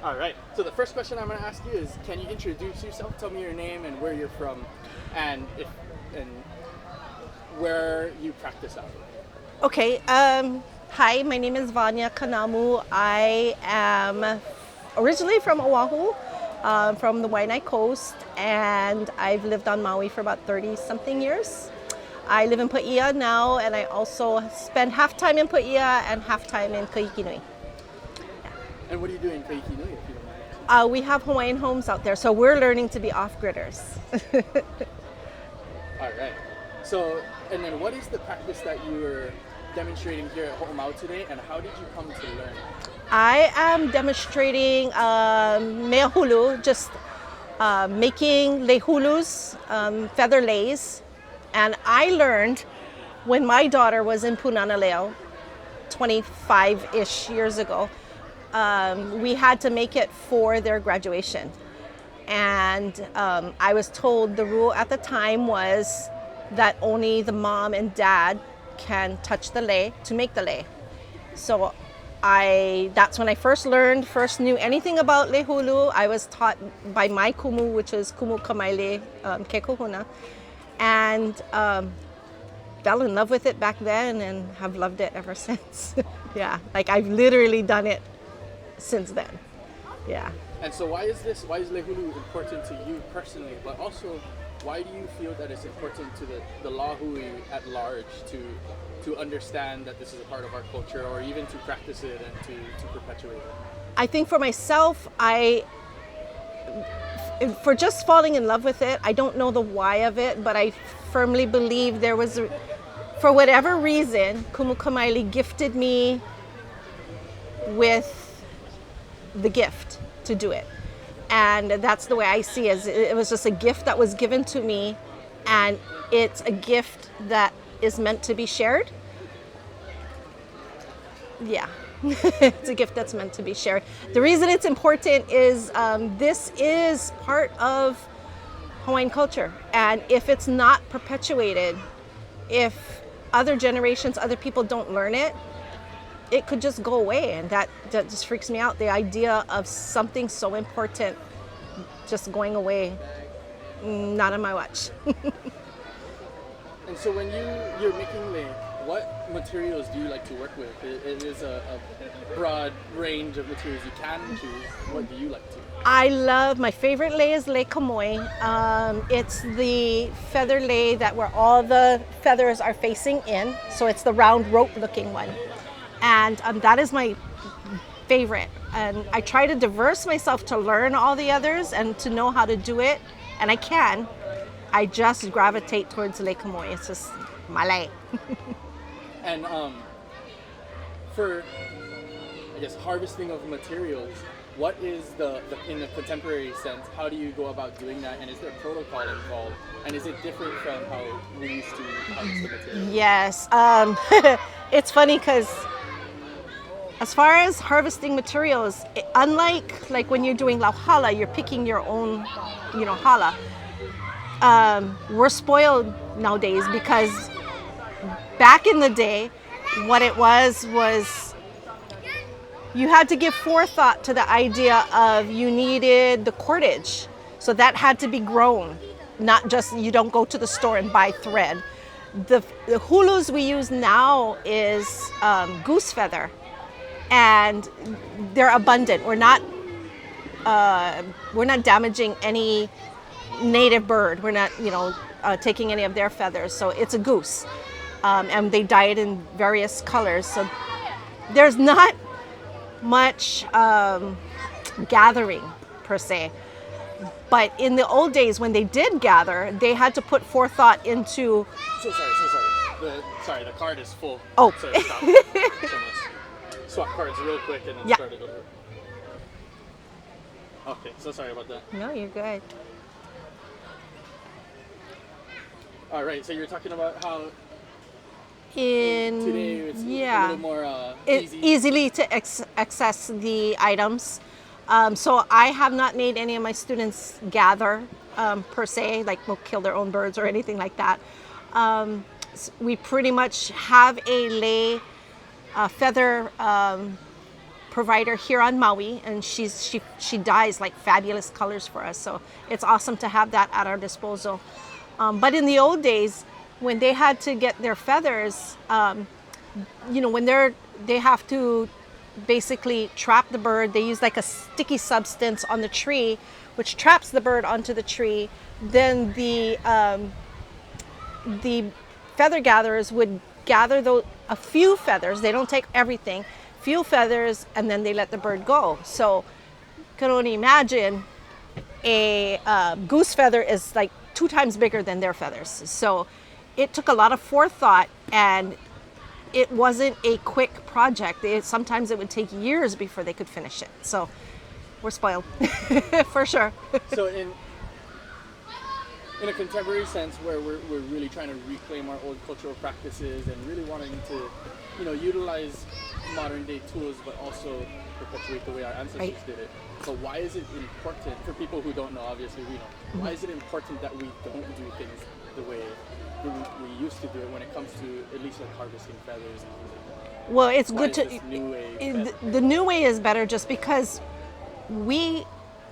All right. So the first question I'm going to ask you is, can you introduce yourself? Tell me your name and where you're from, and if and where you practice out of. Okay. Hi, my name is Vania Kanamu. I am originally from Oahu, from the Waiʻanae Coast, and I've lived on Maui for about 30 something years. I live in Pāʻia now, and I also spend half time in Pāʻia and half time in Kahikinui. And what do you do in Kahikinui, if you don't mind? We have Hawaiian homes out there, so we're learning to be off-gridders. All right. So, and then what is the practice that you were demonstrating here at Hoʻomau today, and how did you come to learn? I am demonstrating Lei Hulu, just making Lei Hulus, feather leis. And I learned when my daughter was in Pūnana Leo 25-ish years ago, we had to make it for their graduation. And I was told the rule at the time was that only the mom and dad can touch the lei to make the lei. So that's when I first knew anything about Lei Hulu. I was taught by my kumu, which is kumu kamaile ke kohuna, and fell in love with it back then and have loved it ever since. Yeah, like I've literally done it since then. Yeah. And so why is Lei Hulu important to you personally, but also why do you feel that it's important to the Lahui at large to understand that this is a part of our culture, or even to practice it and to perpetuate it? I think for myself, for just falling in love with it, I don't know the why of it, but I firmly believe there was, for whatever reason, Kumu Kamaili gifted me with the gift to do it. And that's the way I see it. It was just a gift that was given to me, and it's a gift that is meant to be shared. Yeah, it's a gift that's meant to be shared. The reason it's important is this is part of Hawaiian culture, and if it's not perpetuated, if other generations, other people don't learn it, it could just go away, and that just freaks me out. The idea of something so important just going away, not on my watch. And so when you're making lei, what materials do you like to work with? It is a broad range of materials you can choose. What do you like to? My favorite lei is lei kāmoe. It's the feather lei where all the feathers are facing in, so it's the round rope looking one. And that is my favorite. And I try to diverse myself to learn all the others and to know how to do it. And I can. I just gravitate towards lei kāmoe. It's just my lei. And for, I guess, harvesting of materials, what is in the contemporary sense, how do you go about doing that? And is there protocol involved? And is it different from how we used to harvest the materials? Yes. It's funny because as far as harvesting materials, unlike like when you're doing lauhala, you're picking your own, hala. We're spoiled nowadays because back in the day, what it was you had to give forethought to the idea of you needed the cordage. So that had to be grown, not just you don't go to the store and buy thread. The hulus we use now is goose feather, and they're abundant. We're not damaging any native bird. We're not, taking any of their feathers. So it's a goose, and they dye it in various colors. So there's not much gathering per se. But in the old days when they did gather, they had to put forethought into... So sorry. The card is full. Oh. So stop. Swap cards real quick and then start it over. Okay, so sorry about that. No, you're good. All right, so you're talking about how today it's a little more easily to access the items. So I have not made any of my students gather per se, like will kill their own birds or anything like that. We pretty much have a lei feather provider here on Maui, and she dyes like fabulous colors for us. So it's awesome to have that at our disposal. But in the old days, when they had to get their feathers, when they have to basically trap the bird. They use like a sticky substance on the tree, which traps the bird onto the tree. Then the feather gatherers would gather a few feathers. They don't take everything. Few feathers, and then they let the bird go. So you can only imagine a goose feather is like 2 times bigger than their feathers. So it took a lot of forethought, and it wasn't a quick project. Sometimes it would take years before they could finish it. So we're spoiled for sure. So in a contemporary sense, where we're really trying to reclaim our old cultural practices and really wanting to, utilize modern day tools, but also perpetuate the way our ancestors did it. So why is it important, for people who don't know, obviously we know, why is it important that we don't do things the way we used to do it when it comes to at least like harvesting feathers and things like that? Well, it's Why good is to, this new way the new way is better just because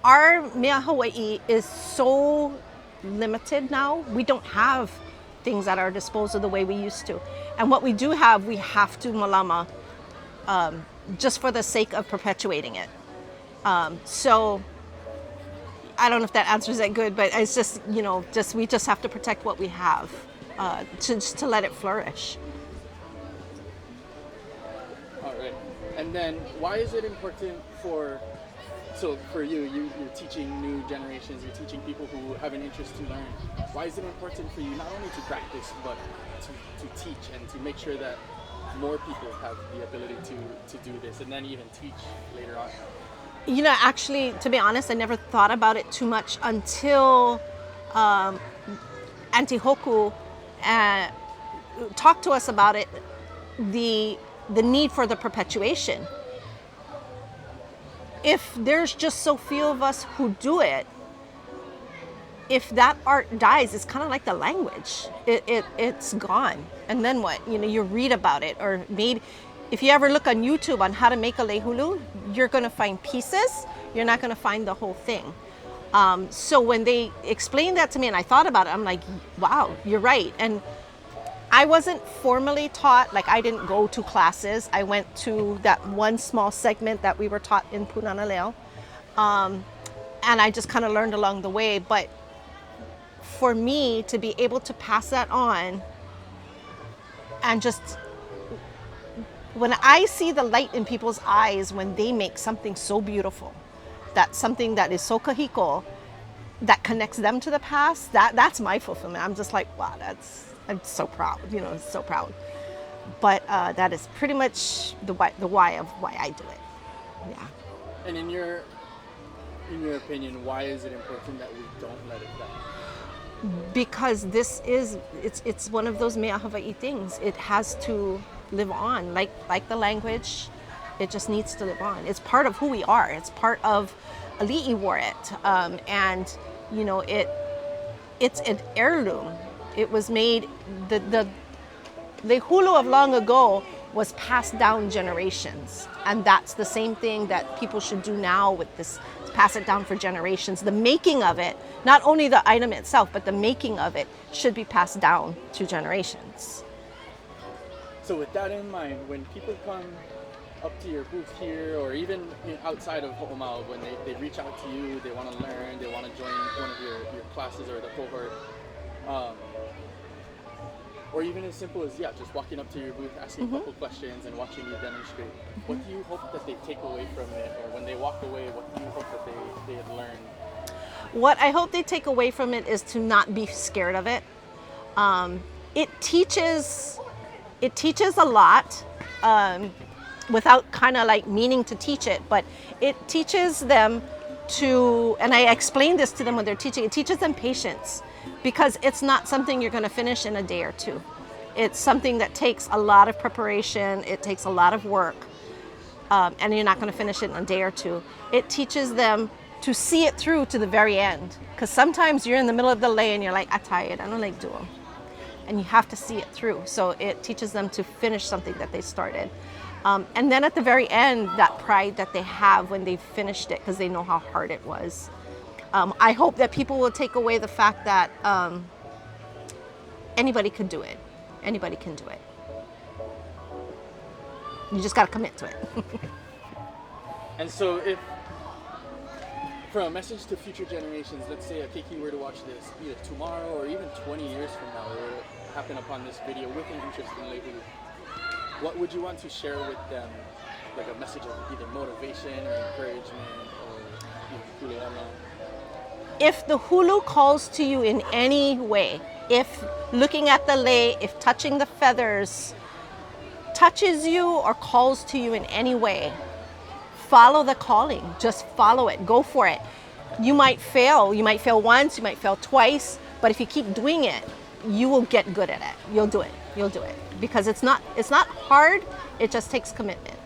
our mea Hawaii is so limited now. We don't have things at our disposal the way we used to. And what we do have, we have to malama just for the sake of perpetuating it. So I don't know if that answers that good, but it's just, we just have to protect what we have to let it flourish. All right. And then why is it important for you're teaching new generations, you're teaching people who have an interest to learn. Why is it important for you not only to practice, but to teach and to make sure that more people have the ability to do this and then even teach later on? Actually, to be honest, I never thought about it too much until Auntie Hoku talked to us about it, the need for the perpetuation. If there's just so few of us who do it, if that art dies, it's kind of like the language. It's gone. And then what? You read about it, or maybe if you ever look on YouTube on how to make a Lei Hulu, you're going to find pieces. You're not going to find the whole thing. So when they explained that to me and I thought about it, I'm like, wow, you're right. And I wasn't formally taught, like I didn't go to classes. I went to that one small segment that we were taught in Pūnana Leo. And I just kind of learned along the way. But for me to be able to pass that on, and just when I see the light in people's eyes when they make something so beautiful, that's something that is so kahiko, that connects them to the past, that's my fulfillment. I'm just like, wow, I'm so proud, so proud. But that is pretty much the why of why I do it. Yeah. And in your opinion, why is it important that we don't let it die? Because it's one of those mea Hawaii things. It has to live on, like the language. It just needs to live on. It's part of who we are. It's part of Ali'i wore it, and it's an heirloom. It was made, the hulu of long ago was passed down generations. And that's the same thing that people should do now with this, pass it down for generations. The making of it, not only the item itself, but the making of it should be passed down to generations. So with that in mind, when people come up to your booth here, or even outside of Hoʻomau, when they reach out to you, they want to learn, they want to join one of your classes or the cohort, or even as simple as just walking up to your booth, asking a couple questions and watching you demonstrate, what do you hope that they take away from it? Or when they walk away, what do you hope that they have learned? What I hope they take away from it is to not be scared of it. It teaches a lot, without kind of like meaning to teach it, but it teaches them to, and I explain this to them when they're teaching, it teaches them patience, because it's not something you're going to finish in a day or two. It's something that takes a lot of preparation, it takes a lot of work, and you're not going to finish it in a day or two. It teaches them to see it through to the very end, because sometimes you're in the middle of the lei and you're like, I'm tired, I don't like doing them. And you have to see it through. So it teaches them to finish something that they started. And then at the very end, that pride that they have when they finished it because they know how hard it was. I hope that people will take away the fact that anybody can do it. Anybody can do it. You just got to commit to it. And so if, for a message to future generations, let's say a Keiki were to watch this either tomorrow or even 20 years from now, or happen upon this video with an interest in Lei Hulu, what would you want to share with them, like a message of either motivation or encouragement or kuleana? If the hulu calls to you in any way, if looking at the lei, if touching the feathers touches you or calls to you in any way, follow the calling. Just follow it. Go for it. You might fail. You might fail once. You might fail twice. But if you keep doing it, you will get good at it. You'll do it. You'll do it. Because it's not hard. It just takes commitment.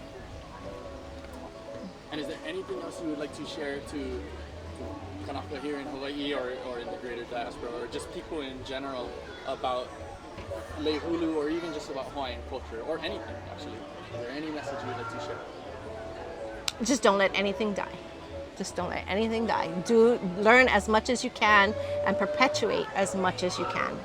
And is there anything else you would like to share to Kanaka here in Hawaii or in the greater diaspora, or just people in general about Lei Hulu, or even just about Hawaiian culture, or anything actually? Is there any message you would like to share? Just don't let anything die. Just don't let anything die. Learn as much as you can and perpetuate as much as you can.